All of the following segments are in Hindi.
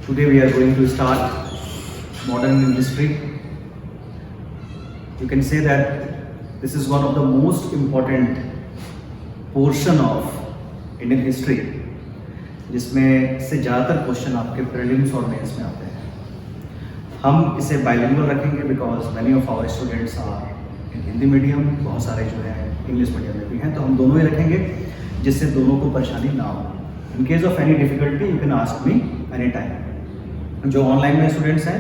Today we are going to start modern Indian history. You can say that this is one of the most important portion of Indian history, जिसमें से ज़्यादातर क्वेश्चन आपके प्रीलिम्स और मेंस में आते हैं. हम इसे बाइलिंगुअल रखेंगे because many of our students are in Hindi medium, बहुत सारे जो है इंग्लिश मीडियम में भी हैं, तो हम दोनों ही रखेंगे जिससे दोनों को परेशानी ना हो. In case of any difficulty you can ask me any time. जो ऑनलाइन में स्टूडेंट्स हैं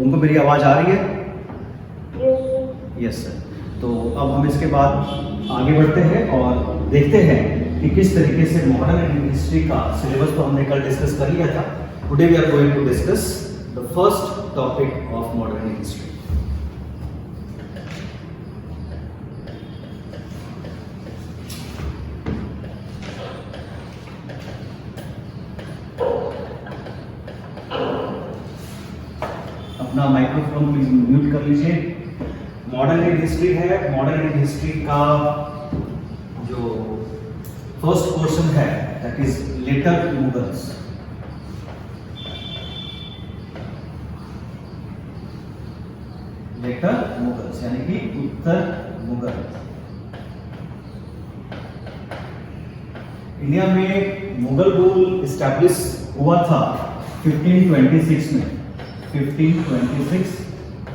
उनको मेरी आवाज़ आ रही है? Yes sir. तो अब हम इसके बाद आगे बढ़ते हैं और देखते हैं कि किस तरीके से मॉडर्न इंडियन हिस्ट्री का सिलेबस तो हमने कल डिस्कस कर लिया था. Today we are going to discuss the first topic of modern Indian history. अपना माइक्रोफोन प्लीज म्यूट कर लीजिए. मॉडर्न इंडियन हिस्ट्री है. मॉडर्न इंडियन हिस्ट्री का जो फर्स्ट पोर्शन है that is later Mughals. Later Mughals यानी कि उत्तर मुगल. इंडिया में मुगल रूल इस्टेब्लिश हुआ था 1526 में. 1526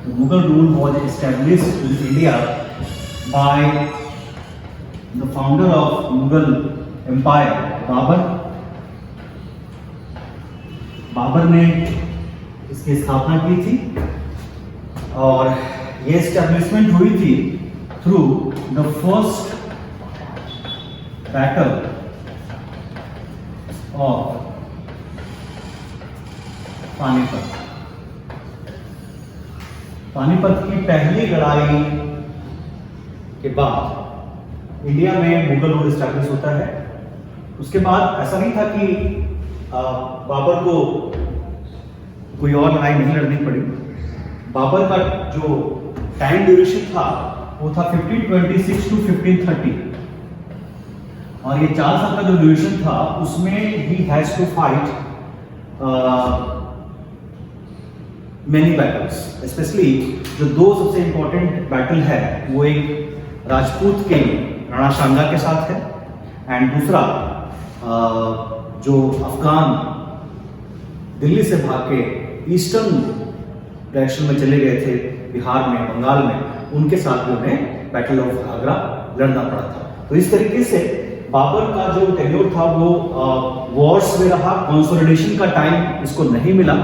the Mughal rule was established in India by the founder of Mughal Empire, Babur. Babar ने इसकी स्थापना की थी और ये एस्टेब्लिशमेंट हुई थी through the first battle of Panipat. Panipat की पहली लड़ाई के बाद इंडिया में मुगल रूल एस्टैब्लिश होता है. उसके बाद ऐसा नहीं था कि बाबर को कोई और लड़ाई नहीं लड़नी पड़ी. बाबर का जो टाइम ड्यूरेशन था वो था 1526 टू 1530 और ये 4 साल का जो ड्यूरेशन था उसमें ही has to fight many battles. Especially जो दो सबसे इंपॉर्टेंट बैटल है वो एक राजपूत के राणा सांगा के साथ है एंड दूसरा जो अफगान दिल्ली से भाग के ईस्टर्न डायरेक्शन में चले गए थे बिहार में, बंगाल में, उनके साथ भी उन्हें बैटल ऑफ आगरा लड़ना पड़ा था. तो इस तरीके से बाबर का जो टेन्योर था वो वॉर्स में रहा. कंसोलिडेशन का टाइम इसको नहीं मिला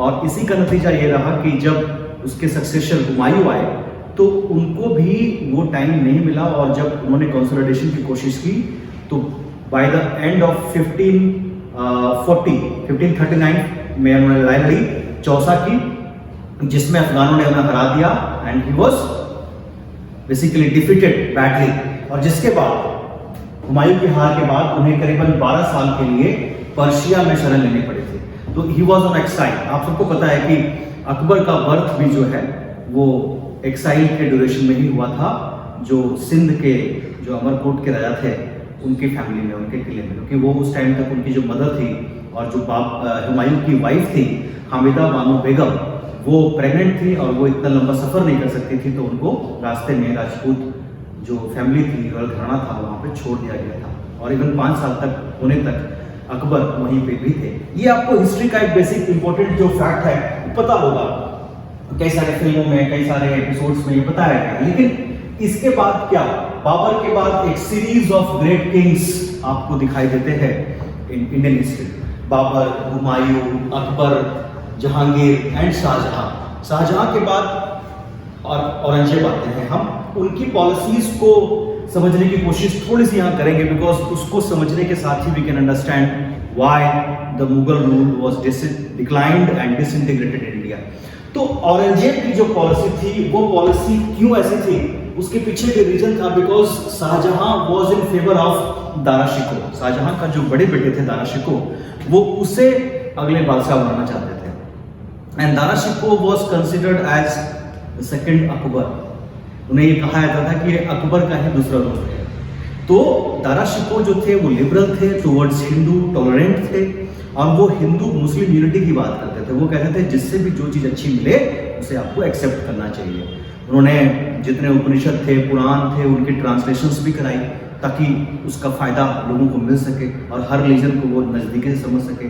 और इसी का नतीजा ये रहा कि जब उसके सक्सेसर हुमायूं आए तो उनको भी वो टाइम नहीं मिला और जब उन्होंने कंसोलिडेशन की कोशिश की तो बाय द एंड ऑफ 1539 में उन्होंने लड़ाई लड़ी चौसा की जिसमें अफगानों ने उन्हें हरा दिया and he was basically defeated badly. और जिसके बाद हुमायूं की हार के बाद उन्हें करीबन 12 साल के लिए पर्शिया में शरण लेनी पड़ी थी. तो ही वॉज ऑन एक्साइल. आप सबको पता है कि अकबर का बर्थ भी जो है वो एक्साइल के ड्यूरेशन में ही हुआ था, जो सिंध के जो अमरकोट के राजा थे उनकी फैमिली में, उनके किले में, क्योंकि वो उस टाइम तक उनकी जो मदर थी और जो हुमायूं की वाइफ थी हामिदा बानो बेगम वो प्रेग्नेंट थी और वो इतना लंबा सफ़र नहीं कर सकती थी, तो उनको रास्ते में राजपूत जो फैमिली थी, घराना था, वहाँ पे छोड़ दिया गया था. और इवन 5 साल तक होने तक अकबर वहीं पे भी थे. ये आपको हिस्ट्री का एक बेसिक इंपॉर्टेंट जो फैक्ट है पता होगा, कई सारे फिल्मों में, कई सारे एपिसोड्स में ये पता है. लेकिन इसके बाद क्या, बाबर के बाद एक सीरीज ऑफ ग्रेट किंग्स आपको दिखाई देते हैं in Indian history. Babur, Humayun, Akbar, Jahangir and Shahjahan. Shahjahan के बाद और औरंगजेब आते हैं. हम उनकी पॉलिसीज को समझने की कोशिश थोड़ी सी यहाँ करेंगे बिकॉज उसको समझने के साथ ही we can understand why the Mughal rule was declined and disintegrated in India. तो औरंगजेब की जो पॉलिसी थी वो पॉलिसी क्यों ऐसी थी, उसके पीछे के रीजन था because Shahjahan was in favour of Dara Shikoh. Shahjahan का जो बड़े बेटे थे दारा शिकोह वो उसे अगले बादशाह बनाना चाहते थे and Dara Shikoh was considered as second Akbar. उन्हें ये कहा जाता था कि ये अकबर का ही दूसरा रूप है. तो दारा शिकोह जो थे वो लिबरल थे, टुवर्ड्स हिंदू, टॉलरेंट थे और वो हिंदू मुस्लिम यूनिटी की बात करते थे। वो कहते थे जिससे भी जो चीज़ अच्छी मिले उसे आपको एक्सेप्ट करना चाहिए। उन्होंने जितने उपनिषद थे, पुराण थे, उनकी ट्रांसलेशंस भी कराई ताकि उसका फायदा लोगों को मिल सके और हर रिलीजन को वो नज़दीकी से समझ सके।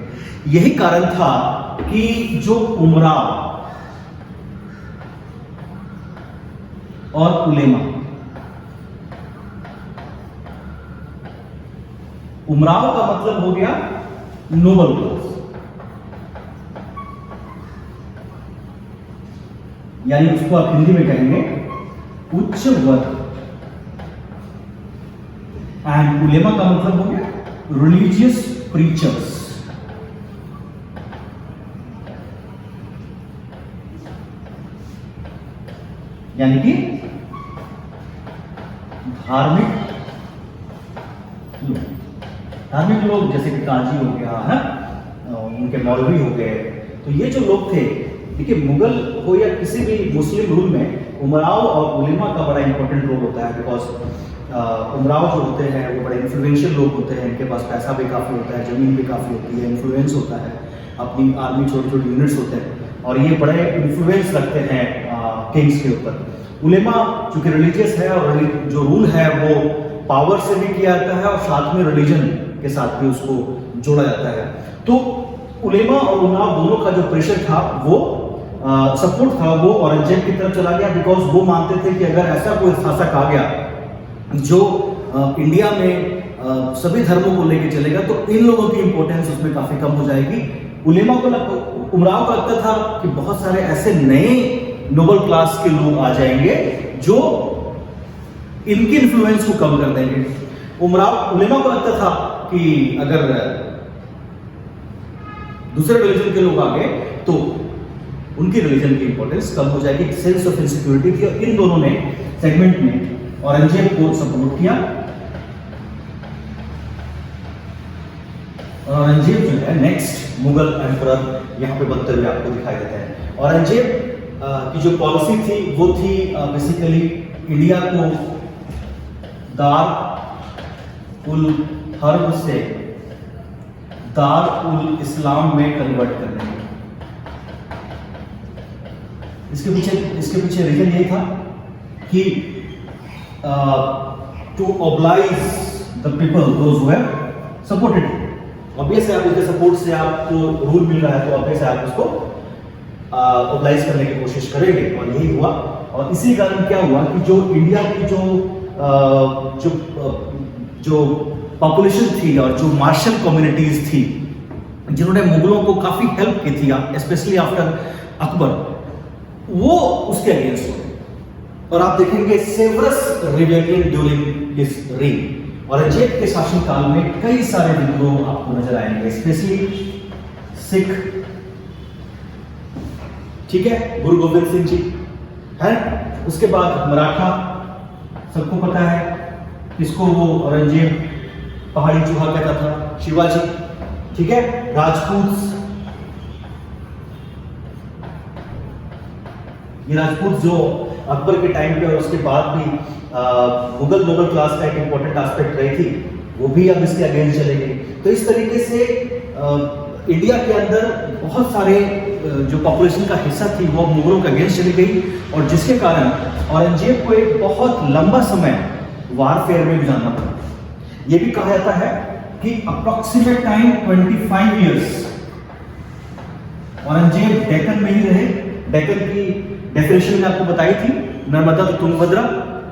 यही कारण था कि जो उमराव और उलेमा, उमराव का मतलब हो गया नोबल क्लास, यानी उसको आप हिंदी में कहेंगे उच्च वर्ग, एंड उलेमा का मतलब हो गया रिलीजियस प्रीचर्स। यानी कि धार्मिक लोग जैसे कि काजी हो गया है, उनके मौलवी हो गए। तो ये जो लोग थे, देखिए मुगल हो या किसी भी मुस्लिम रूल में उमराव और उलेमा का बड़ा इंपॉर्टेंट रोल होता है। बिकॉज उमराव जो होते हैं वो बड़े इन्फ्लुएंशियल लोग होते हैं, इनके पास पैसा भी काफ़ी होता है, ज़मीन भी काफ़ी होती है, इन्फ्लुएंस होता है, अपनी आर्मी, छोटे छोटे यूनिट्स होते हैं और ये बड़े इन्फ्लुएंस रखते हैं किंग्स के ऊपर। उलेमा चूंकि रिलीजियस है और जो रूल है वो पावर से भी किया जाता है और साथ में रिलीजन के साथ भी उसको जोड़ा जाता है। तो उलेमा और उमराव दोनों का जो प्रेशर था, वो सपोर्ट था, वो औरंगजेब की तरफ चला गया। बिकॉज वो मानते थे कि अगर ऐसा कोई शासक आ गया जो इंडिया में सभी धर्मों को लेकर चलेगा तो इन लोगों की इंपॉर्टेंस उसमें काफी कम हो जाएगी। उमराव को लगता था कि बहुत सारे ऐसे नए नोबल क्लास के लोग आ जाएंगे जो इनकी इन्फ्लुएंस को कम कर देंगे। उलेमा को लगता था कि अगर दूसरे रिलीजन के लोग आ गए तो उनकी रिलीजन की इंपॉर्टेंस कम हो जाएगी। सेंस ऑफ इनसिक्योरिटी थी और इन दोनों ने सेगमेंट में औरंगजेब को सपोर्ट किया। औरंगजेब जो है नेक्स्ट मुगल एम्परर यहाँ पे बनते हुए आपको दिखाई देते हैं। औरंगजेब की जो पॉलिसी थी वो थी बेसिकली इंडिया को दार उल हर्ब से दार उल इस्लाम में कन्वर्ट करने। इसके पीछे रीजन ये था कि to oblige the people those who have supported. Obvious है, आप उसके सपोर्ट से आपको रूल मिल रहा है तो ऑब्वियस है आप उसको ऑब्लाइज करने की कोशिश करेंगे और यही हुआ। और इसी कारण क्या हुआ कि जो इंडिया की जो पॉपुलेशन थी और जो मार्शल कम्युनिटीज थी जिन्होंने मुगलों को काफी हेल्प की थी, स्पेशली आफ्टर अकबर, वो उसके अगेंस्ट हुए। और आप देखेंगे several rebellion during his reign. Aurangzeb के शासनकाल में कई सारे विद्रोह आपको नजर आएंगे, स्पेशली सिख, ठीक है, गुरु गोविंद सिंह जी है। उसके बाद मराठा, सबको पता है किसको वो औरंगजेब पहाड़ी चूहा कहता था, शिवाजी, ठीक है। राजपूत, ये राजपूत जो अकबर के टाइम पे और उसके बाद भी मुगल नोबल क्लास का एक इंपॉर्टेंट एस्पेक्ट रही थी, वो भी अब इसके अगेंस्ट चले गए। तो इस तरीके से इंडिया के अंदर बहुत सारे जो पॉपुलेशन का हिस्सा थी वो मुगलों के अगेंस्ट चली गई और जिसके कारण औरंगजेब को एक बहुत लंबा समय वारफेयर में गुजारना पड़ा। यह भी कहा जाता है कि approximate time 25 years Aurangzeb Deccan में ही रहे। डेक्कन की डेफिनेशन में आपको बताई थी, नर्मदा तो Tungabhadra,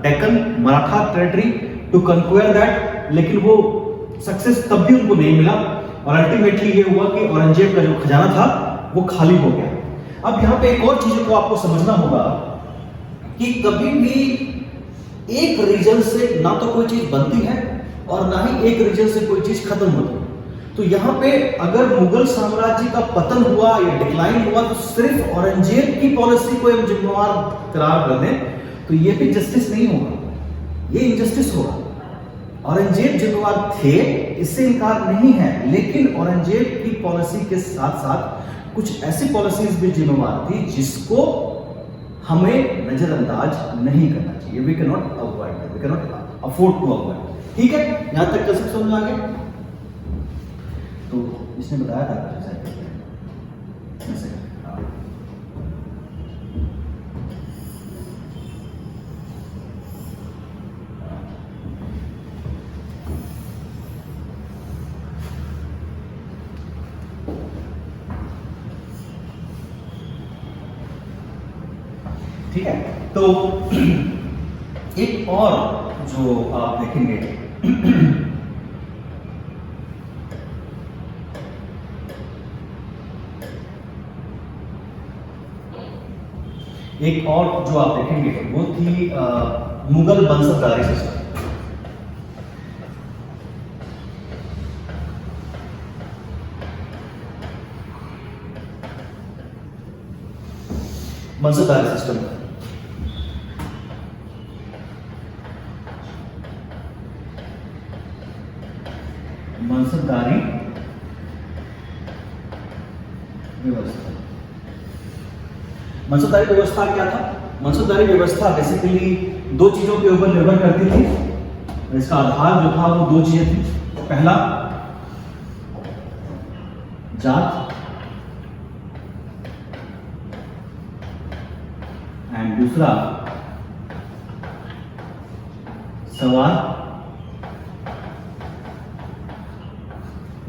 Deccan Maratha territory to conquer that. लेकिन वो सक्सेस तब भी उनको नहीं मिला और अल्टीमेटली ये हुआ कि औरंगजेब का जो खजाना था वो खाली हो गया। अब यहाँ पे एक और चीज को आपको समझना होगा कि कभी भी एक रीजन से ना तो कोई चीज बनती है और ना ही एक रीजन से कोई चीज खत्म होती है। तो यहाँ पे अगर मुगल साम्राज्य का पतन हुआ या डिक्लाइन हुआ तो सिर्फ औरंगजेब की पॉलिसी को हम जिम्मेवार करार कर दें तो ये भी जस्टिस नहीं होगा, ये इनजस्टिस होगा। औरंगजेब जिम्मेवार थे, इससे इनकार नहीं है, लेकिन औरंगजेब की पॉलिसी के साथ साथ कुछ ऐसी पॉलिसीज भी जिम्मेवार थी जिसको हमें नजरअंदाज नहीं करना चाहिए। We can not avoid, we can not afford to avoid. ठीक है, यहां तक का सब समझ आ गया। तो इसने बताया था ऐसे। हाँ। ठीक है, तो एक और जो आप देखेंगे एक और जो आप देखेंगे वो थी मुगल वंशधारी सिस्टम। वंशधारी सिस्टम वंशधारी व्यवस्था। वंशधारी व्यवस्था क्या था? वंशधारी व्यवस्था बेसिकली दो चीजों के ऊपर निर्भर करती थी। इसका आधार जो था वो दो चीजें थी। पहला जात एंड दूसरा सवार।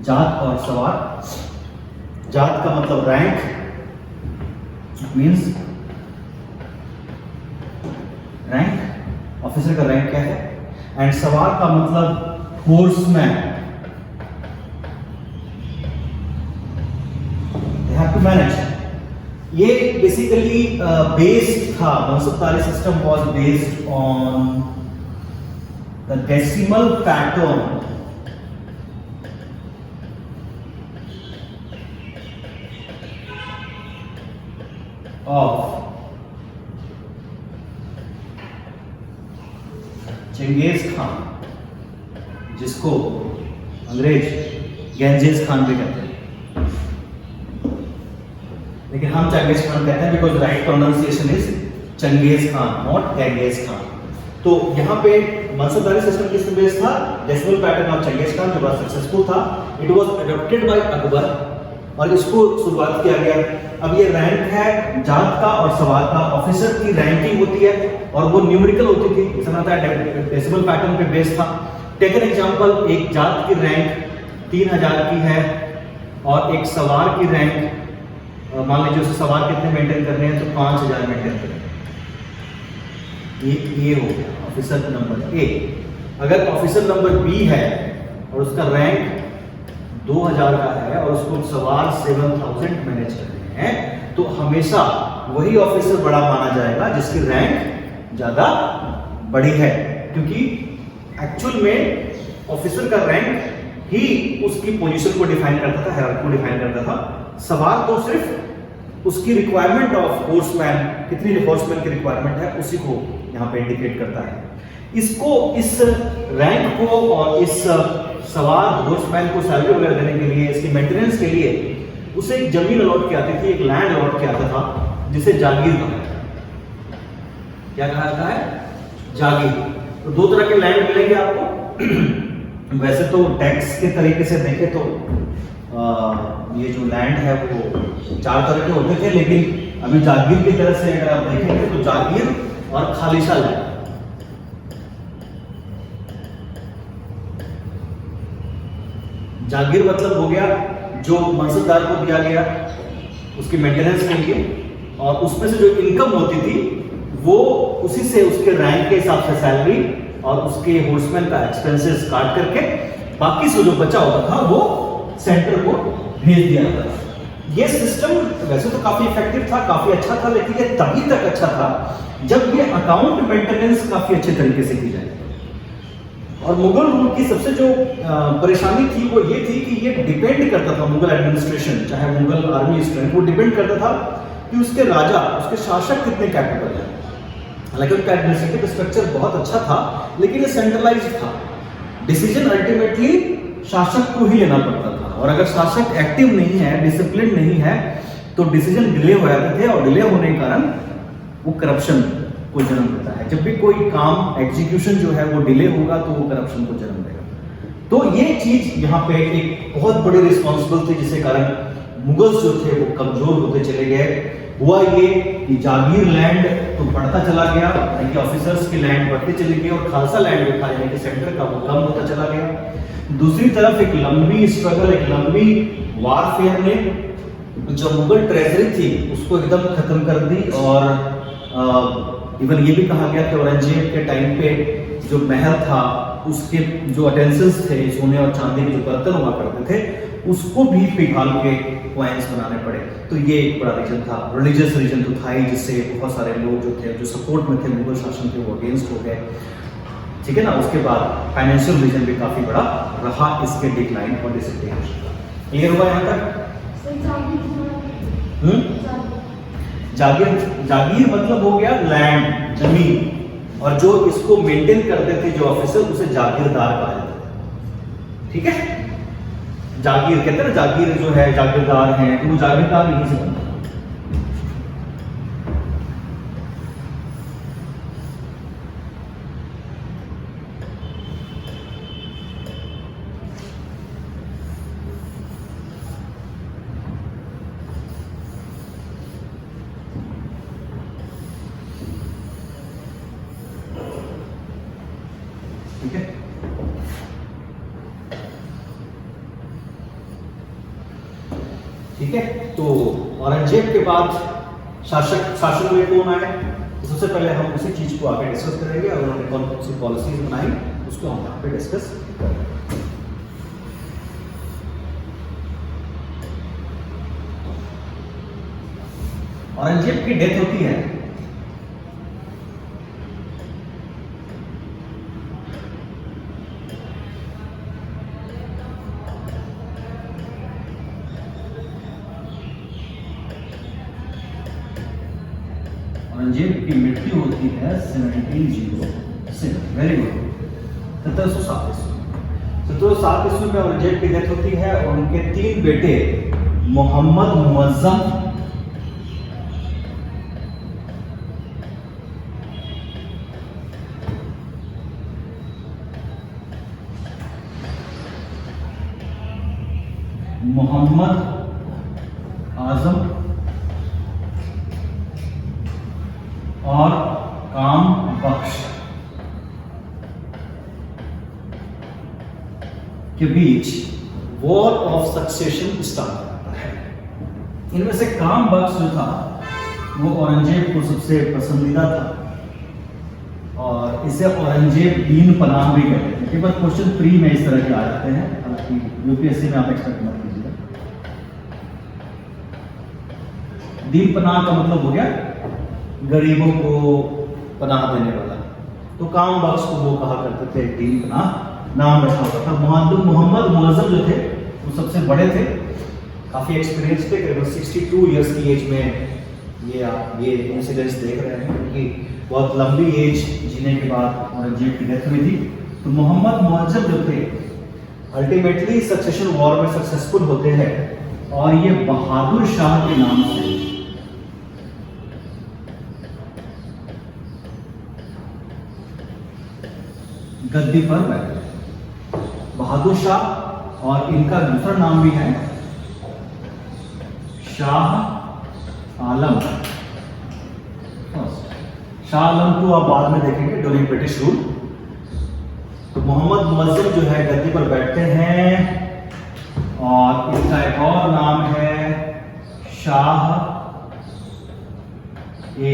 जात और सवार। जात का मतलब रैंक, मीन्स रैंक, ऑफिसर का रैंक क्या है। एंड सवार का मतलब horseman, they have to manage. ये बेसिकली बेस्ड था, वंशधारी system was based on the decimal pattern of Genghis Khan, जिसको अंग्रेज गेंजिस खान भी कहते हैं, लेकिन हम चंगेज खान कहते हैं because right pronunciation is Changez Khan, not Genghis Khan. तो यहाँ पे वंशधारी सिस्टम किस बेस था? Decimal pattern of Genghis Khan, जो बड़ा सक्सेसफुल था। It was adopted by Akbar और इसको शुरुआत किया गया। अब ये रैंक है जात का और सवार का। ऑफिसर की रैंकिंग होती है और वो न्यूमेरिकल होती थी, समझ आता है, डेसिमल पैटर्न पे बेस था। टेक एन एग्जांपल, एक जात की रैंक 3000 की है और एक सवार की रैंक मान लीजिए उसे सवार कितने मेंटेन कर रहे हैं, तो 5000 मेंटेन कर रहे हैं। ये हो गया ऑफिसर नंबर ए। अगर ऑफिसर नंबर बी है और उसका रैंक 2000 का है और उसको सवार 7000 मैनेज कर रहे हैं, तो हमेशा वही ऑफिसर बड़ा माना जाएगा जिसकी रैंक ज्यादा बड़ी है, क्योंकि एक्चुअल में ऑफिसर का रैंक ही उसकी पोजीशन को डिफाइन करता था, हायरार्की को डिफाइन करता था। सवार तो सिर्फ उसकी रिक्वायरमेंट ऑफ हॉर्समैन, कितनी हॉर्समैन की रिक्वायरमेंट है उसी को यहाँ पे इंडिकेट करता है। इसको, इस रैंक को और इस सवार हॉर्समैन को सैलरी वगैरह देने के लिए, इसकी मेंटेनेंस के लिए उसे एक जमीन अलॉट की आती थी, एक लैंड अलॉट किया जाता था, जिसे जागीर कहा जाता है। क्या कहा जाता है? जागीर। तो दो तरह के लैंड मिलेंगे आपको। वैसे तो टैक्स के तरीके से देखें तो ये जो लैंड है वो 4 तरह के होते थे, लेकिन अभी जागीर की तरह से अगर आप देखेंगे तो जागीर और खालिशा लैंड। जागीर मतलब हो गया जो मनसबदार को दिया गया उसकी मेंटेनेंस के लिए, और उसमें से जो इनकम होती थी वो उसी से उसके रैंक के हिसाब से सैलरी और उसके हॉर्समैन का एक्सपेंसेस काट करके बाकी से जो बचा होता था वो सेंटर को भेज दिया जाता था। ये सिस्टम वैसे तो काफी इफेक्टिव था, काफी अच्छा था, लेकिन ये तभी तक अच्छा था जब ये अकाउंट मेंटेनेंस काफी अच्छे तरीके से की जाए। और मुगल रूल की सबसे जो परेशानी थी वो ये थी कि ये डिपेंड करता था, मुगल एडमिनिस्ट्रेशन चाहे मुगल आर्मी स्ट्रेंथ, वो डिपेंड करता था कि उसके राजा, उसके शासक कितने कैपेबल हैं। हालांकि उनका एडमिनिस्ट्रेटिव स्ट्रक्चर बहुत अच्छा था, लेकिन ये सेंट्रलाइज्ड था। डिसीजन अल्टीमेटली शासक को ही लेना पड़ता था, और अगर शासक एक्टिव नहीं है, डिसिप्लिन नहीं है, तो डिसीजन डिले हो जाते थे, और डिले होने के कारण वो करप्शन को जन्म देता है। जब भी कोई काम एग्जीक्यूशन जो है वो डिले होगा तो वो करप्शन को जन्म देगा। तो ये चीज यहाँ पे एक बहुत बड़ी रिस्पॉन्सिबल थी, जिसके कारण मुगल्स जो थे वो कमजोर होते चले गए। हुआ ये कि जागीर लैंड तो बढ़ता चला गया, यानी कि ऑफिसर्स की लैंड बढ़ती चली गई, और खालसा लैंड जो था यानी कि सेंटर का वो कम होता चला गया। दूसरी तरफ एक लंबी स्ट्रगल, एक लंबी वारफेयर ने जो मुगल ट्रेजरी थी उसको एकदम खत्म कर दी, और इवन ये भी कहा गया कि औरंगजेब के टाइम पे जो महल था उसके जो अटेंसिल्स थे, सोने और चांदी के जो बर्तन हुआ करते थे, उसको भी पिघाल के कॉइन्स बनाने पड़े। तो ये एक बड़ा रीजन था, रिलीजियस रीजन तो था ही, जिससे बहुत सारे लोग जो थे जो सपोर्ट में थे मुगल शासन के वो अगेंस्ट हो गए, ठीक है ना। उसके बाद फाइनेंशियल रीजन भी काफी बड़ा रहा इसके डिक्लाइन और डिसअपियरेंस का। क्लियर हुआ यहाँ तक? जागीर मतलब हो गया लैंड, जमीन, और जो इसको मेंटेन करते थे जो ऑफिसर, उसे जागीरदार कहा जाता था, ठीक है। जागीर कहते हैं ना, जागीर जो है जागीरदार है, तो वो जागीरदार यहीं से बनता है। ठीक है, ठीक है। तो औरंगजेब के बाद शासन में कौन आए, तो सबसे पहले हम उसी चीज को आगे डिस्कस करेंगे, और उन्होंने कौन कौन सी पॉलिसीज बनाई उसको हम यहाँ पे डिस्कस करेंगे। औरंगजेब की डेथ होती है औरंगजेब की मृत्यु होती है 1707, वेरी गुड, 1707 ईस्वी में औरंगजेब की डेथ होती है, और उनके 3 बेटे मोहम्मद मुअज्जम, मोहम्मद आजम और काम बख्श के बीच वॉर ऑफ सक्सेशन स्टार्ट करता है। इनमें से काम बख्श जो था वो औरंगजेब को सबसे पसंदीदा था, और इसे औरंगजेब दीन पनाह भी कहते हैं। कई बार क्वेश्चन प्री में इस तरह के आ जाते हैं, हालांकि यूपीएससी में आप एक्सपेक्ट मत कीजिएगा। दीन पनाह का मतलब हो गया गरीबों को पनाह देने वाला, तो काम बख्श को वो कहा करते थे दीन पनाह नाम रखा होता था। मोहम्मद मुअज्जम जो थे वो सबसे बड़े थे, काफी एक्सपीरियंस थे, करीबन 62 इयर्स की एज में ये इंसिडेंट्स देख रहे हैं, क्योंकि बहुत लंबी एज जीने के बाद औरंगजेब की डेथ हुई थी। तो मोहम्मद मुअज्जम जो थे अल्टीमेटली सक्सेशन वॉर में सक्सेसफुल होते हैं, और ये बहादुर शाह के नाम से गद्दी पर बैठे। बहादुर शाह, और इनका दूसरा नाम भी है शाह आलम। शाह आलम को आप बाद में देखेंगे ड्यूरिंग ब्रिटिश रूल। तो मोहम्मद मुअज्जम जो है गद्दी पर बैठते हैं, और इसका एक और नाम है शाह ए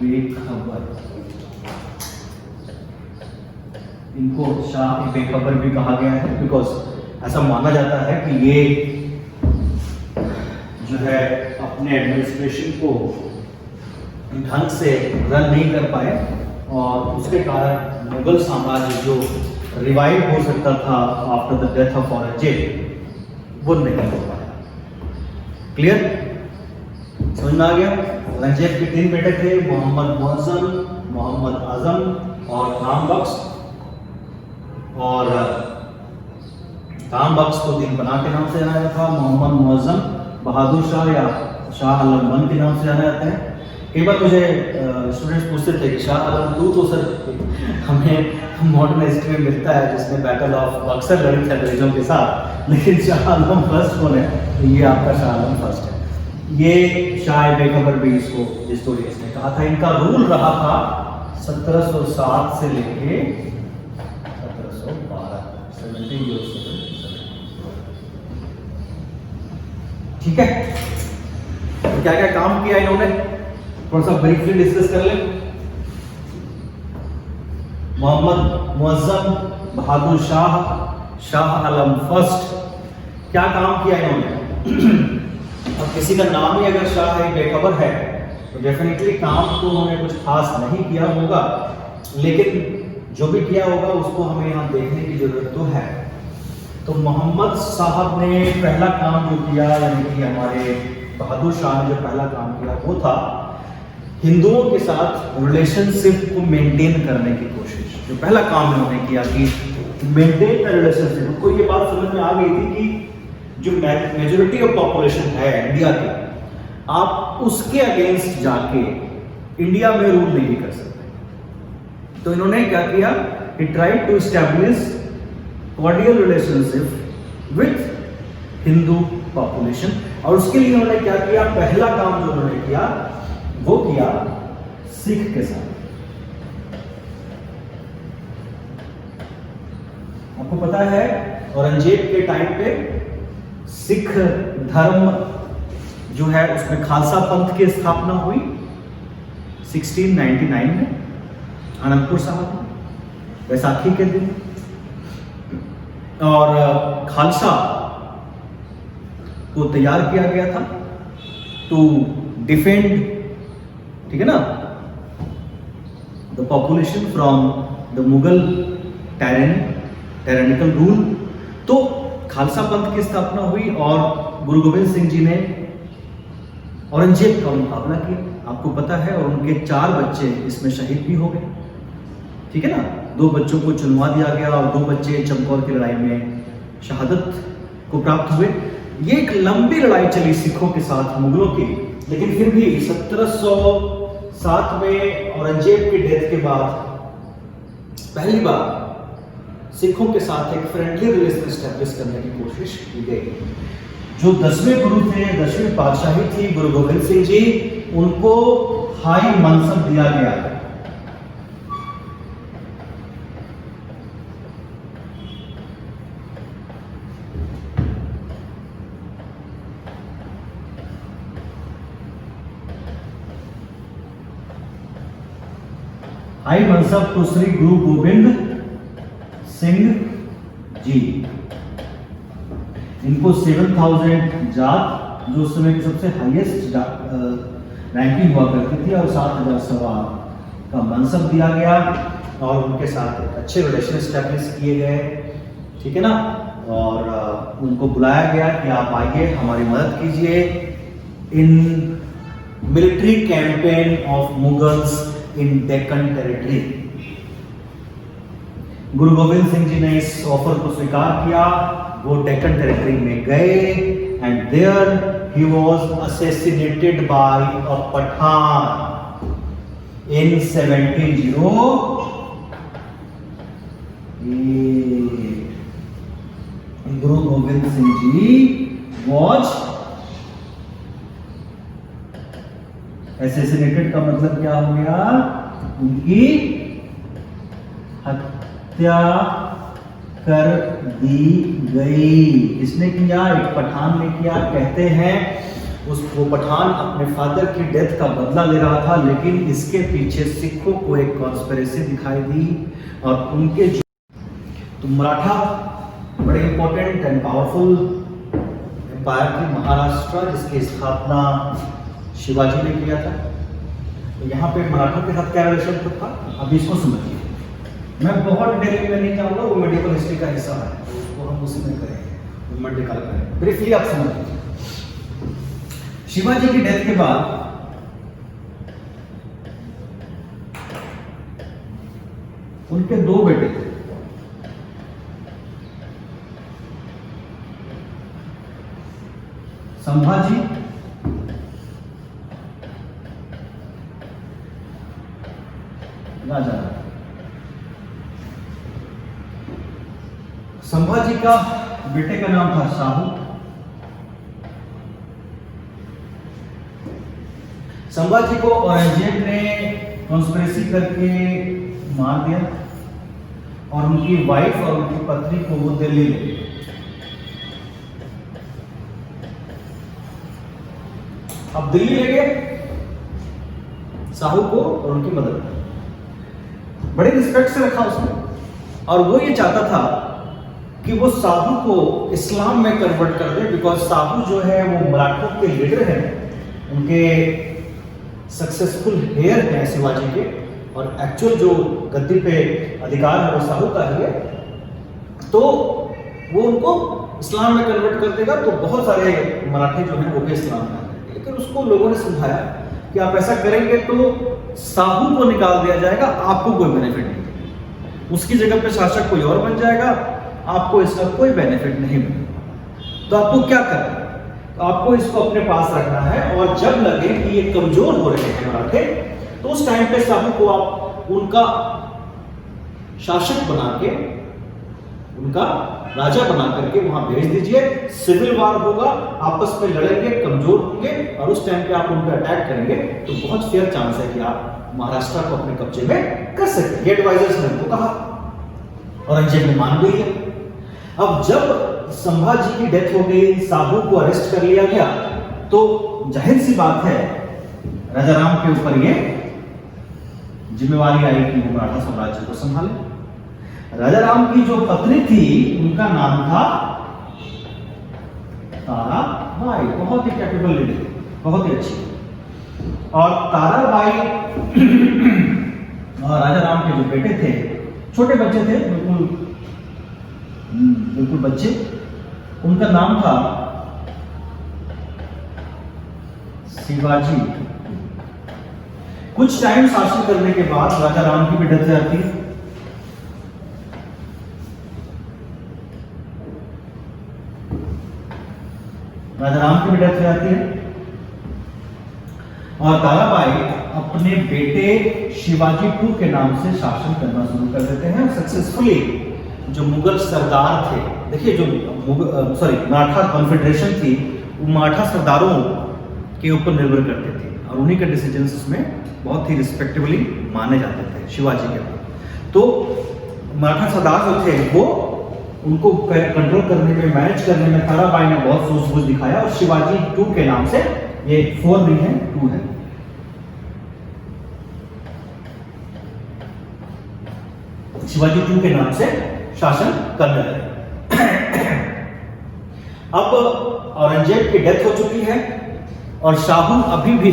बेखबर। इनको शाह ए बेखबर भी कहा गया है, बिकॉज ऐसा माना जाता है कि ये जो है अपने एडमिनिस्ट्रेशन को ढंग से रन नहीं कर पाए, और उसके कारण मुगल साम्राज्य जो रिवाइव हो सकता था after the death of Aurangzeb, वो नहीं हो पाया। क्लियर, समझ में आ गया? औरंगजेब के 3 बेटे थे, मोहम्मद मुअज्जम, मोहम्मद आजम और काम बख्श। और काम बख्श को दीन पनाह के नाम से जाना जाता था, मोहम्मद मुअज्जम बहादुर शाह या शाह आलम के नाम से जाना जाता है। कई बार मुझे स्टूडेंट्स पूछते थे कि शाह आलम तू तो सर हमें मॉडर्न हिस्ट्री में मिलता है जिसमें बैटल ऑफ बक्सर लड़ी थी अंग्रेजों के साथ, लेकिन शाह आलम फर्स्ट कौन है? तो ये आपका शाह आलम फर्स्ट है। ये शाह बेखबर भी इसको हिस्टोरियंस ने कहा था। इनका रूल रहा था 1707 से लेके 1712, 1707। ठीक है, तो क्या क्या काम किया इन्होंने थोड़ा सा ब्रीफली डिस्कस कर लें। मोहम्मद मुअज्जम बहादुर शाह, शाह आलम फर्स्ट, क्या काम किया इन्होंने? अब किसी का नाम ही अगर शाह बेखबर है तो डेफिनेटली काम तो उन्होंने कुछ खास नहीं किया होगा, लेकिन जो भी किया होगा उसको हमें यहाँ देखने की जरूरत तो है। तो मोहम्मद साहब ने पहला काम जो किया, यानी कि हमारे बहादुर शाह ने जो पहला काम किया वो था हिंदुओं के साथ रिलेशनशिप को मेंटेन करने की कोशिश। जो पहला काम इन्होंने किया कि मेंटेन द रिलेशनशिप। उनको ये बात समझ में आ गई थी कि जो मेजोरिटी ऑफ पॉपुलेशन है इंडिया की, आप उसके अगेंस्ट जाके इंडिया में रूल नहीं कर सकते। तो इन्होंने क्या किया, he tried to establish cordial relationship with Hindu population. और उसके लिए उन्होंने क्या किया, पहला काम जो उन्होंने किया वो किया सिख के साथ। आपको पता है औरंगजेब के टाइम पे सिख धर्म जो है उसमें खालसा पंथ की स्थापना हुई 1699 में आनंदपुर साहब में, बैसाखी के दिन। और खालसा को तैयार किया गया था टू डिफेंड, ठीक है ना, the population from the Mughal tyrannical rule. तो खालसा पंथ की स्थापना हुई और गुरु गोविंद सिंह जी ने औरंगजेब का मुकाबला किया, आपको पता है, और उनके 4 बच्चे इसमें शहीद भी हो गए, ठीक है ना। 2 बच्चों को चुनवा दिया गया और 2 बच्चे चमकौर की लड़ाई में शहादत को प्राप्त हुए। ये एक लंबी लड़ाई चली सिखों के साथ मुगलों की, लेकिन फिर भी 1707 में औरंगजेब की डेथ के बाद पहली बार सिखों के साथ एक फ्रेंडली रिलेशन एस्टैब्लिश करने की कोशिश की गई। जो 10वें गुरु थे, 10वीं पातशाही थी गुरु गोविंद सिंह जी, उनको हाई मनसब दिया गया। हाई मनसब टू श्री गुरु गोविंद सिंह जी। इनको 7000 जात, जो उस समय की सबसे हाईएस्ट रैंकिंग हुआ करती थी, और 7000 सवार का मनसब दिया गया और उनके साथ एक अच्छे रिलेशन एस्टैब्लिश किए गए, ठीक है ना। और उनको बुलाया गया कि आप आइए हमारी मदद कीजिए in military campaign of Mughals in Deccan territory. गुरु गोविंद सिंह जी ने इस ऑफर को स्वीकार किया, वो डेक्कन टेरिटरी में गए and there he was assassinated by a Pathan in 1708। Guru Gobind Singh ji was assassinated का मतलब क्या हो गया, उनकी हत्या कर दी गई। किसने किया? एक पठान ने किया। कहते हैं वो पठान अपने फादर की डेथ का बदला ले रहा था, लेकिन इसके पीछे सिखों को एक कॉन्स्पिरेसी दिखाई दी और उनके तो मराठा बड़े इंपॉर्टेंट एंड पावरफुल एम्पायर थी महाराष्ट्र, जिसकी स्थापना शिवाजी ने किया था। तो यहाँ पे मराठों के साथ क्या रिलेशन था, अब इसको समझिए। मैं बहुत डिटेल में नहीं जाऊंगा, वो मेडिकल हिस्ट्री का हिस्सा है, तो उसको हम उसी में करेंगे, वो मेडिकल करेंगे। ब्रीफली आप समझ लीजिए, शिवाजी की डेथ के बाद उनके 2 बेटे थे, संभाजी राजा। संभाजी का बेटे का नाम था शाहू। संभाजी को औरंगजेब ने कॉन्स्पिरेसी करके मार दिया और उनकी वाइफ और उनकी पत्नी को वो दिल्ली ले गए। अब दिल्ली ले गए शाहू को और उनकी मदद को, बड़े रिस्पेक्ट से रखा उसने, और वो ये चाहता था कि वो शाहू को इस्लाम में कन्वर्ट कर दे, बिकॉज शाहू जो है वो मराठों के लीडर हैं, उनके सक्सेसफुल हेयर हैं शिवाजी के, और एक्चुअल जो गद्दी पे अधिकार है वो शाहू का ही है। तो वो उनको इस्लाम में कन्वर्ट कर देगा तो बहुत सारे मराठे जो हैं वो भी इस्लाम में आ जाएंगे। लेकिन उसको लोगों ने समझाया कि आप ऐसा करेंगे तो शाहू को निकाल दिया जाएगा, आपको कोई बेनिफिट नहीं मिलेगा, उसकी जगह पे शासक कोई और बन जाएगा, आपको इसका कोई बेनिफिट नहीं मिलेगा। तो आपको क्या करना है? तो आपको इसको अपने पास रखना है, और जब लगे कि ये कमजोर हो रहे हैं मराठे, तो उस टाइम पे शाहू को आप उनका शासक बना के, उनका राजा बना करके वहां भेज दीजिए। सिविल वार होगा, आपस में लड़ेंगे, कमजोर होंगे, और उस टाइम पे आप उन पर अटैक करेंगे तो बहुत फेयर चांस है कि आप महाराष्ट्र को अपने कब्जे में कर सकते हैं। एडवाइजर्स ने उनको कहा, औरंगजेब ने मान भी लिया। अब जब संभाजी की डेथ हो गई, शाहू को अरेस्ट कर लिया गया, तो जाहिर सी बात है राजा राम के ऊपर ये जिम्मेवारी आई कि वो मराठा साम्राज्य को संभाले। राजा राम की जो पत्नी थी उनका नाम था ताराबाई, बहुत ही कैपेबल लेडी, बहुत ही अच्छी। और ताराबाई और राजा राम के जो बेटे थे, छोटे बच्चे थे, बिल्कुल बच्चे, उनका नाम था शिवाजी। कुछ टाइम शासन करने के बाद राजा राम की भी डेथ हो जाती है। राजा राम की भी डेथ हो जाती है और ताराबाई अपने बेटे शिवाजी II के नाम से शासन करना शुरू कर देते हैं। सक्सेसफुली जो मुगल सरदार थे, देखिए जो मराठा कॉन्फेडरेशन थी, वो मराठा सरदारों के ऊपर निर्भर करते थे और उन्हीं के डिसीजंस उसमें बहुत ही रिस्पेक्टेबली माने जाते थे शिवाजी के बाद। तो मराठा सरदार जो थे वो उनको कंट्रोल करने में, मैनेज करने में ताराबाई ने बहुत सूझबूझ दिखाया और शिवाजी II के नाम से, ये 4 नहीं है 2 है, शिवाजी II के नाम से शासन करने लगे। अब औरंगजेब की डेथ हो चुकी है और शाहू अभी भी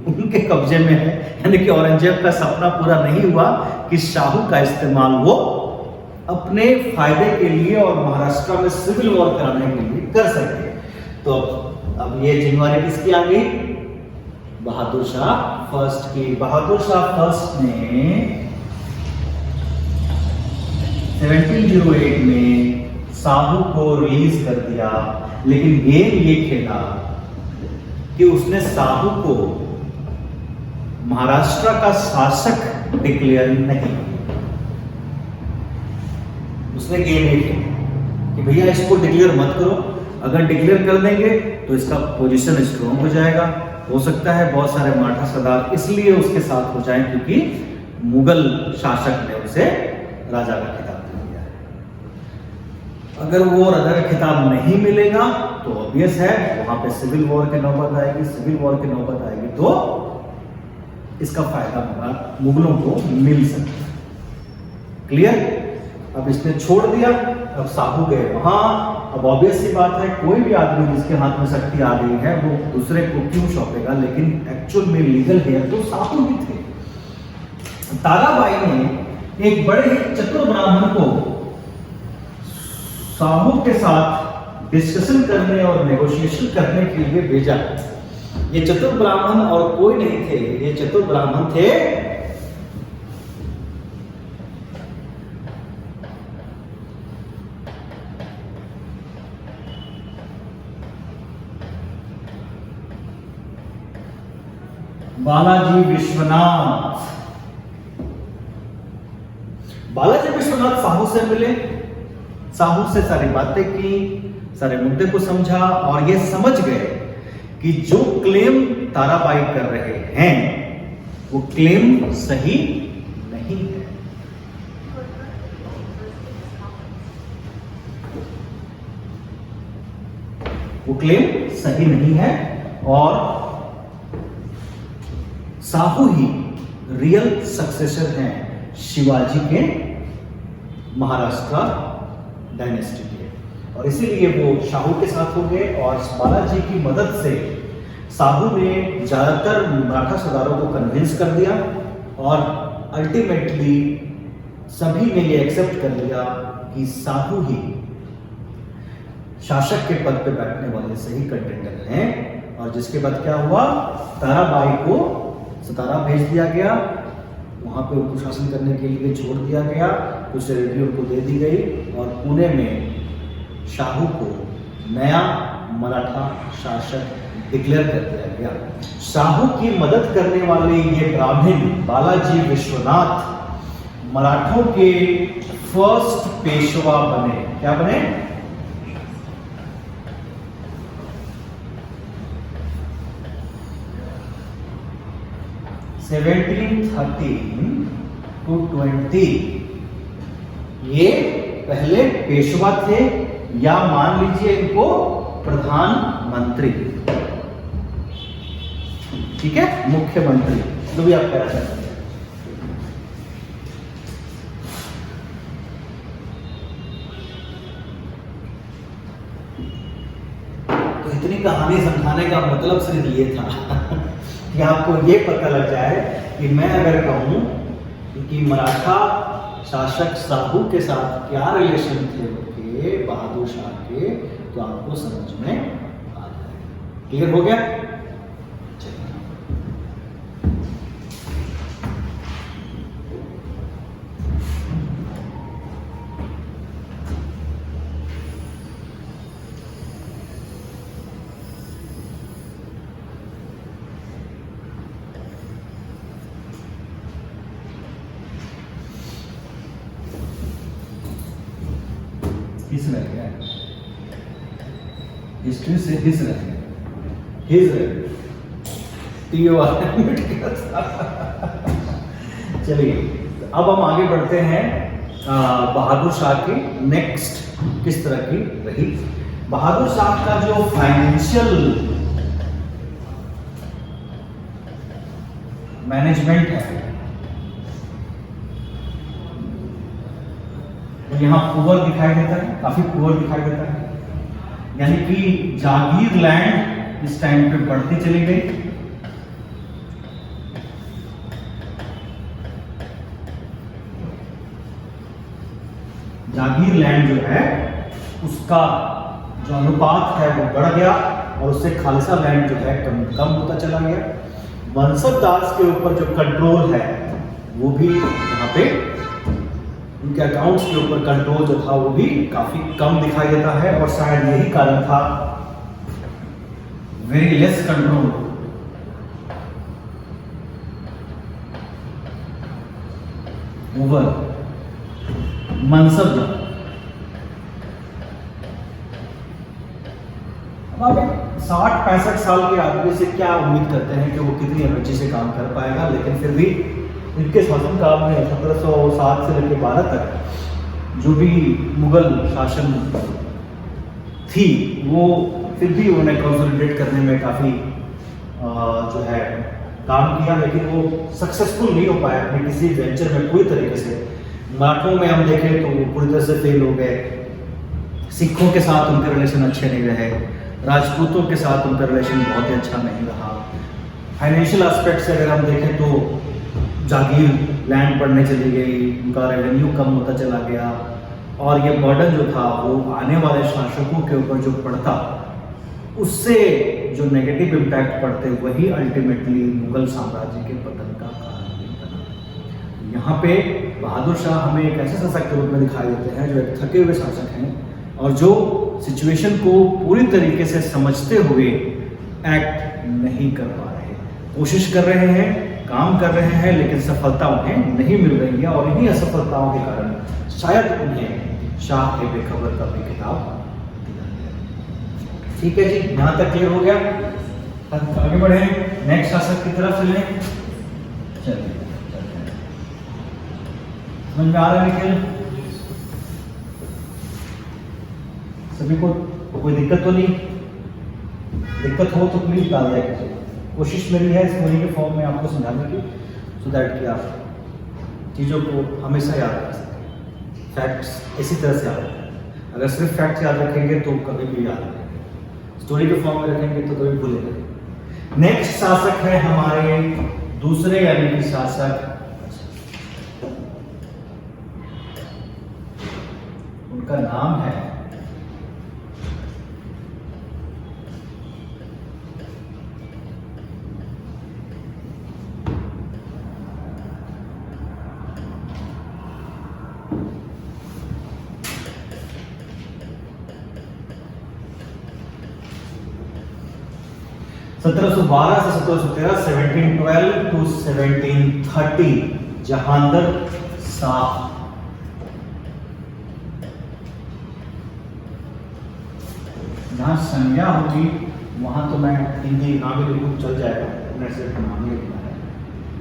उनके कब्जे में है, यानी कि औरंगजेब का सपना पूरा नहीं हुआ कि शाहू का इस्तेमाल वो अपने फायदे के लिए और महाराष्ट्र में सिविल वॉर कराने के लिए कर सके। तो अब ये जिम्मेवारी किसकी आ गई? बहादुर शाह फर्स्ट की। बहादुर शाह फर्स्ट ने 1708 में शाहू को रिलीज कर दिया, लेकिन गेम ये खेला कि उसने शाहू को महाराष्ट्र का शासक डिक्लेयर नहीं किया। उसने गेम ये खेला कि भैया इसको डिक्लेयर मत करो, अगर डिक्लेयर कर देंगे तो इसका पोजीशन स्ट्रॉन्ग हो जाएगा, हो सकता है बहुत सारे मराठा सरदार इसलिए उसके साथ हो जाएं क्योंकि मुगल शासक ने उसे राजा का खिताब दे दिया है। अगर वो राजा का खिताब नहीं मिलेगा तो ऑब्वियस है वहां पे सिविल वॉर की नौबत आएगी। सिविल वॉर की नौबत आएगी तो इसका फायदा मुगलों को मिल सकता है। क्लियर? अब इसने छोड़ दिया, अब शाहू गए वहां। अब ऑब्वियस सी बात है, कोई भी आदमी जिसके हाथ में शक्ति आ गई है वो दूसरे को क्यों सौंपेगा, लेकिन एक्चुअल में लीगल हेयर तो शाहू ही थे। ताराबाई ने एक बड़े ही चतुर ब्राह्मण को शाहू के साथ डिस्कशन करने और नेगोशिएशन करने के लिए भेजा। ये चतुर ब्राह्मण और कोई नहीं थे, ये चतुर ब्राह्मण थे बालाजी विश्वनाथ। बालाजी विश्वनाथ साहू से मिले, साहू से सारी बातें की, सारे मुद्दे को समझा और ये समझ गए कि जो क्लेम ताराबाई कर रहे हैं वो क्लेम सही नहीं है। वो क्लेम सही नहीं है और साहू ही रियल सक्सेसर हैं शिवाजी के महाराष्ट्र डायनेस्टी के, और इसीलिए वो शाहू के साथ हो गए। और बालाजी की मदद से साहू ने ज्यादातर मराठा सरदारों को कन्विंस कर दिया और अल्टीमेटली सभी ने ये एक्सेप्ट कर लिया कि साहू ही शासक के पद पे बैठने वाले सही कंटेंडर हैं। और जिसके बाद क्या हुआ, ताराबाई को सतारा भेज दिया गया, वहां पे उनको शासन करने के लिए छोड़ दिया गया, कुछ टेरिटरी उनको दे दी गई और पुणे में शाहू को नया मराठा शासक डिक्लेयर कर दिया गया। शाहू की मदद करने वाले ये ब्राह्मण बालाजी विश्वनाथ मराठों के फर्स्ट पेशवा बने। क्या बने? 1713 to 20 ये पहले पेशवा थे, या मान लीजिए इनको प्रधानमंत्री, ठीक है, मुख्यमंत्री, जो भी आप कह सकते हैं। तो इतनी कहानी समझाने का मतलब सिर्फ ये था कि आपको ये पता लग जाए कि मैं अगर कहूं कि मराठा शासक साहू के साथ क्या रिलेशन थे उनके, बहादुर शाह के, तो आपको समझ में आ जाएगा। क्लियर हो गया? हिस रह गया, हिस्ट्री से हिस रह गया, हिस रह गया, चलिए अब हम आगे बढ़ते हैं। बहादुर शाह की नेक्स्ट किस तरह की रही। बहादुर शाह का जो फाइनेंशियल मैनेजमेंट है, यहाँ पुअर दिखाई देता है, काफी पुअर दिखाई देता है, यानी कि जागीर लैंड इस टाइम पे बढ़ती चली गई। जागीर लैंड जो है उसका जो अनुपात है वो बढ़ गया और उससे खालसा लैंड जो है कम होता चला गया। वंशजदास के ऊपर जो कंट्रोल है वो भी यहाँ पे, उनके अकाउंट्स के ऊपर कंट्रोल जो था वो भी काफी कम दिखाई देता है और शायद यही कारण था, वेरी लेस कंट्रोल। ओवर मनसब। अब आप 60-65 साल के आदमी से क्या उम्मीद करते हैं कि वो कितनी एनर्जी से काम कर पाएगा, लेकिन फिर भी इनके शासनकाल में 1707 से लेकर 12 तक जो भी मुगल शासन थी वो फिर भी उन्होंने कंसोलिडेट करने में काफ़ी जो है काम किया, लेकिन वो सक्सेसफुल नहीं हो पाया अपने किसी वेंचर में पूरी तरीके से। मराठों में हम देखें तो वो पूरी तरह से फेल हो गए, सिखों के साथ उनके रिलेशन अच्छे नहीं रहे, राजपूतों के साथ उनका रिलेशन बहुत ही अच्छा नहीं रहा। फाइनेंशियल एस्पेक्ट से अगर हम देखें तो जागीर लैंड बढ़ने चली गई, उनका रेवेन्यू कम होता चला गया और ये बर्डन जो था वो आने वाले शासकों के ऊपर जो पड़ता उससे जो नेगेटिव इम्पैक्ट पड़ते वही अल्टीमेटली मुगल साम्राज्य के पतन का कारण भी बना। यहाँ पे बहादुर शाह हमें एक ऐसे शासक के रूप में दिखाई देते हैं जो एक थके हुए शासक हैं और जो सिचुएशन को पूरी तरीके से समझते हुए एक्ट नहीं कर पा रहे, कोशिश कर रहे हैं, काम कर रहे हैं लेकिन सफलता उन्हें नहीं मिल रही है, और इन्हीं असफलताओं के कारण शायद उन्हें शाह ए बेखबर का भी खिताब दिया गया। ठीक है जी, यहाँ तक क्लियर हो गया। आगे बढ़े, नेक्स्ट शासक की तरफ चलें। चलिए समझ में आ रहा है निखिल? सभी को कोई दिक्कत तो नहीं? दिक्कत हो तो प्लीज डाल दिया कीजिए। कोशिश मेरी है इस मूवी के फॉर्म में आपको समझाने की, सो दैट कि आप चीज़ों को हमेशा याद रख सकें। फैक्ट्स इसी तरह से याद रखें। अगर सिर्फ फैक्ट्स याद रखेंगे तो कभी भी याद रखेंगे, स्टोरी के फॉर्म में रखेंगे तो कभी भूलेंगे। नेक्स्ट शासक है हमारे दूसरे यानी कि शासक, उनका नाम है सत्रह सौ 1713, 1712 टू 1730 जहांगीर शाह। जहाँ संज्ञा होगी वहाँ तो मैं हिंदी नाम ही लिखूँ चल जाएगा, नेट से नाम ही लिखना है,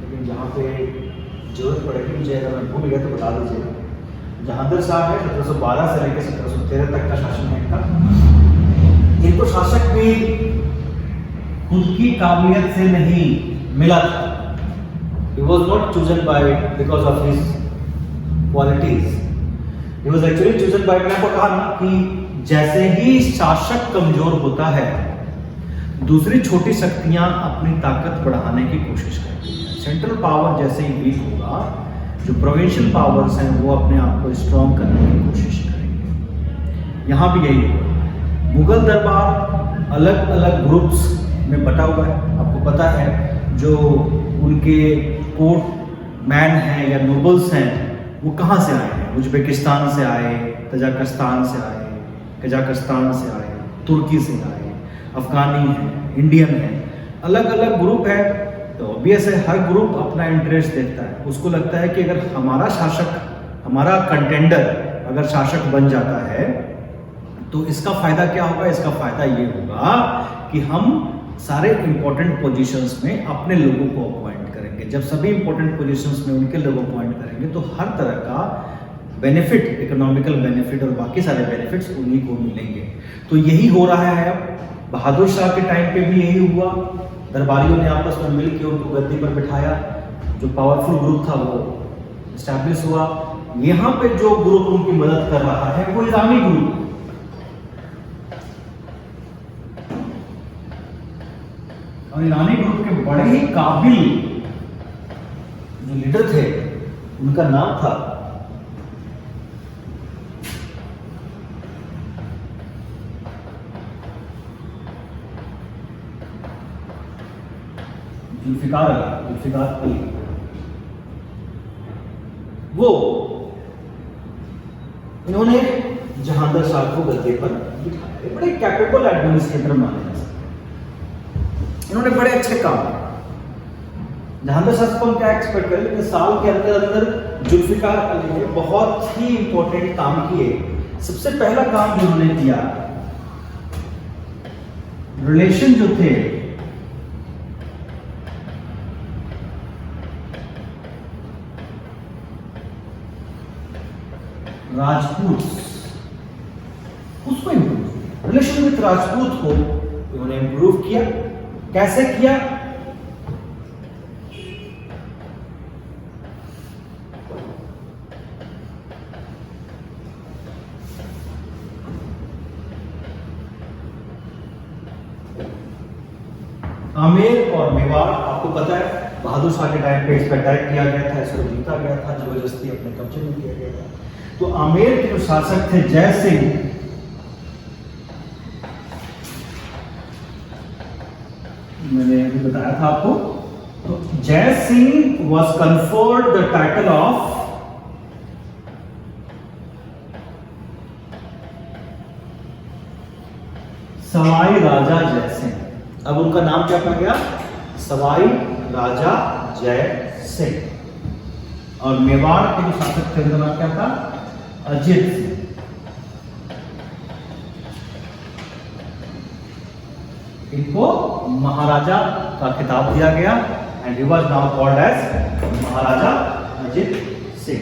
लेकिन जहाँ पे जरूरत पड़ेगी मुझे, अगर मैं भूल गया तो बता दीजिएगा। जहांगीर शाह है 1712 से लेकर 1713 तक का शासन है इनका। इनको शासक भी खुद की काबिलियत से नहीं मिला था। He was not chosen by because of his qualities. He was actually chosen by, मैंने आपको कहा ना कि जैसे ही शासक कमजोर होता है दूसरी छोटी शक्तियां अपनी ताकत बढ़ाने की कोशिश करती हैं। सेंट्रल पावर जैसे ही वीक होगा, जो प्रोविंशियल पावर्स हैं वो अपने आप को स्ट्रॉन्ग करने की कोशिश करेंगे। यहाँ भी यही होगा। मुगल दरबार अलग अलग ग्रुप्स में बटा हुआ है, आपको पता है। जो उनके कोर्ट मैन हैं या नोबल्स हैं वो कहाँ से आए हैं? उज्बेकिस्तान से आए, तजाकिस्तान से आए, कजाकिस्तान से आए, तुर्की से आए, अफगानी हैं, इंडियन हैं, अलग अलग ग्रुप है। तो ऑब्वियस है हर ग्रुप अपना इंटरेस्ट देखता है। उसको लगता है कि अगर हमारा शासक, हमारा कंटेंडर अगर शासक बन जाता है तो इसका फायदा क्या होगा? इसका फायदा ये होगा कि हम सारे इंपॉर्टेंट पोजीशंस में अपने लोगों को अपॉइंट करेंगे। जब सभी इंपॉर्टेंट पोजीशंस में उनके लोग अपॉइंट करेंगे तो हर तरह का बेनिफिट, इकोनॉमिकल बेनिफिट और बाकी सारे बेनिफिट्स उन्हीं को मिलेंगे। तो यही हो रहा है अब। बहादुर शाह के टाइम पे भी यही हुआ। दरबारियों ने आपस में मिलकर उनको गद्दी पर बिठाया। जो पावरफुल ग्रुप था वो एस्टैब्लिश हुआ। यहाँ पे जो ग्रुप उनकी मदद कर रहा है वो ईरानी ग्रुप। और ईरानी ग्रुप के बड़े ही काबिल जो लीडर थे उनका नाम था जुल्फिकार अली। वो इन्होंने जहांगीर शाह को गद्दी पर बिठाया। बड़े कैपेबल एडमिनिस्ट्रेटर माने जा सकते। इन्होंने बड़े अच्छे काम किए। जहांगीर शाह को हम क्या एक्सपेक्ट करें, लेकिन साल के अंदर अंदर जुल्फिकार अली ने बहुत ही इंपॉर्टेंट काम किए। सबसे पहला काम जो उन्होंने किया, रिलेशन जो थे राजपूत, उसको इंप्रूव, रिलेशन विद राजपूत को उन्होंने इंप्रूव किया। कैसे किया? आमेर और मेवाड़, आपको पता है बहादुर शाह के टाइम पे इस पर अटैक किया गया था, इसको जीता गया था, जबरदस्ती अपने कब्जे में किया गया था। तो आमेर के जो शासक थे जय सिंह, मैंने अभी बताया था आपको, तो Jai Singh was conferred the title of Sawai Raja Jai Singh. अब उनका नाम क्या पड़ गया? सवाई राजा जय सिंह। और मेवाड़ के जो शासक थे उनका नाम क्या था? अजित सिंह। इनको महाराजा का खिताब दिया गया and he was now called as Maharaja Ajit Singh.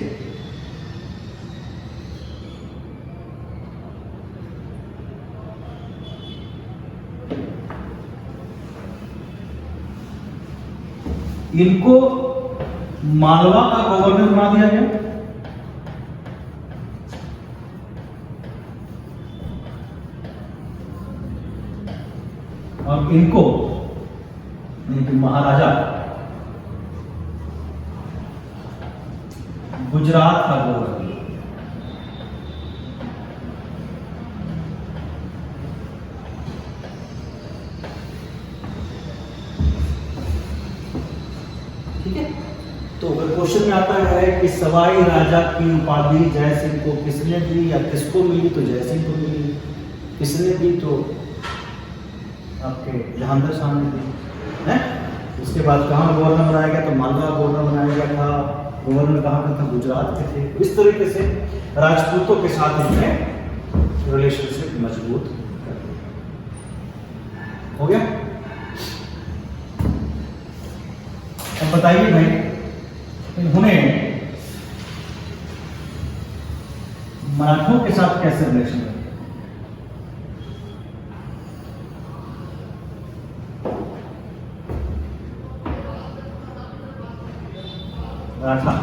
इनको मालवा का गवर्नर बना दिया गया। और इनको महाराजा गुजरात का गवर्नर। ठीक है, तो अगर क्वेश्चन में आता है कि सवाई राजा की उपाधि जय सिंह को किसने दी या किसको मिली, तो जय सिंह को मिली। किसने दी? तो आपके जहांगीर शाह ने दी है। उसके बाद कहाँ गवर्नर बनाया गया? तो मालवा गवर्नर बनाया गया था। गवर्नर कहाँ का था? गुजरात के थे। इस तरीके से राजपूतों के साथ इन्होंने रिलेशनशिप मजबूत कर दिया। हो गया? अब बताइए भाई, इन्होंने मराठों के साथ कैसे रिलेशन रखा? मराठा